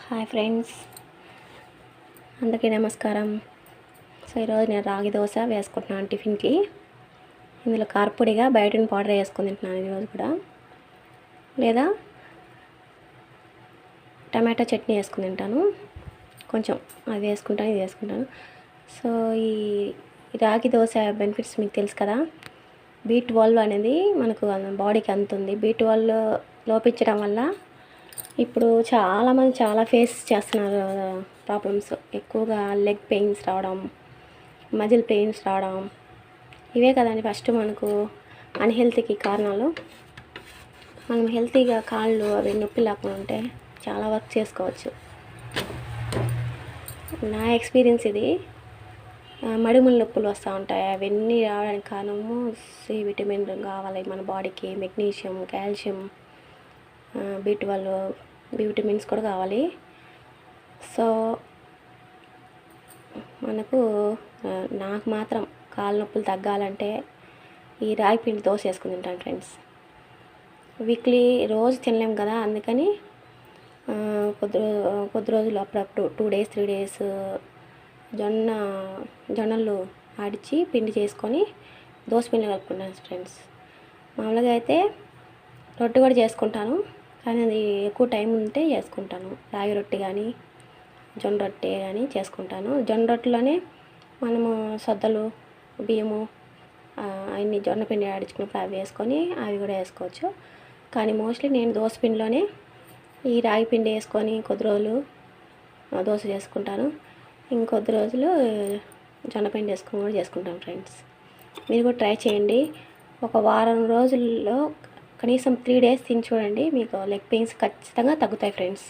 Hi friends, అందరికీ నమస్కారం. So ఈరోజు నేను రాగి దోశ వేసుకుంటున్నాను టిఫిన్కి. ఇందులో కారపొడిగా బయటని పౌడర్ వేసుకొని తింటున్నాను ఈరోజు కూడా, లేదా టమాటా చట్నీ వేసుకుని తింటాను. కొంచెం అది వేసుకుంటాను, ఇది వేసుకుంటాను. సో ఈ రాగి దోశ బెనిఫిట్స్ మీకు తెలుసు కదా. B12 అనేది మనకు బాడీకి అందుతుంది. B12 లోపించడం వల్ల ఇప్పుడు చాలామంది చాలా ఫేస్ చేస్తున్నారు ప్రాబ్లమ్స్. ఎక్కువగా లెగ్ పెయిన్స్ రావడం, మజిల్ పెయిన్స్ రావడం, ఇవే కదండి ఫస్ట్ మనకు అన్హెల్తీకి కారణాలు. మనం హెల్తీగా కాళ్ళు అవి నొప్పి లేకుండా ఉంటే చాలా వర్క్ చేసుకోవచ్చు. నా ఎక్స్పీరియన్స్ ఇది. మడిముల నొప్పులు వస్తూ ఉంటాయి, అవన్నీ రావడానికి కారణము సి విటమిన్ కావాలి మన బాడీకి. Magnesium, calcium, B12, B vitamins కూడా కావాలి. సో మనకు నాకు మాత్రం కాళ్ళ నొప్పులు తగ్గాలంటే ఈ రాగి పిండి దోశ వేసుకుని తింటాను ఫ్రెండ్స్. వీక్లీ రోజు తినలేం కదా, అందుకని కొద్ది రోజులు అప్పుడప్పుడు 2 days 3 days జొన్నలు ఆడిచి పిండి చేసుకొని దోశ పిండి కలుపుకుంటాను ఫ్రెండ్స్. మామూలుగా అయితే రొట్టె కూడా చేసుకుంటాను, కానీ అది ఎక్కువ టైం ఉంటే చేసుకుంటాను. రాగి రొట్టె కానీ జొన్న రొట్టె కానీ చేసుకుంటాను. జొన్న రొట్టెలోనే మనము సద్దలు, బియ్యము అన్ని జొన్న పిండి ఆడించుకున్నప్పుడు అవి వేసుకొని అవి కూడా వేసుకోవచ్చు. కానీ మోస్ట్లీ నేను దోశ పిండిలోనే ఈ రాగి పిండి వేసుకొని కొద్ది రోజులు దోశ చేసుకుంటాను. ఇంకొద్ది రోజులు జొన్న పిండి వేసుకొని కూడా చేసుకుంటాను ఫ్రెండ్స్. మీరు కూడా ట్రై చేయండి. ఒక వారం రోజుల్లో కనీసం 3 days తిని చూడండి, మీకు లెగ్ పెయిన్స్ ఖచ్చితంగా తగ్గుతాయి ఫ్రెండ్స్.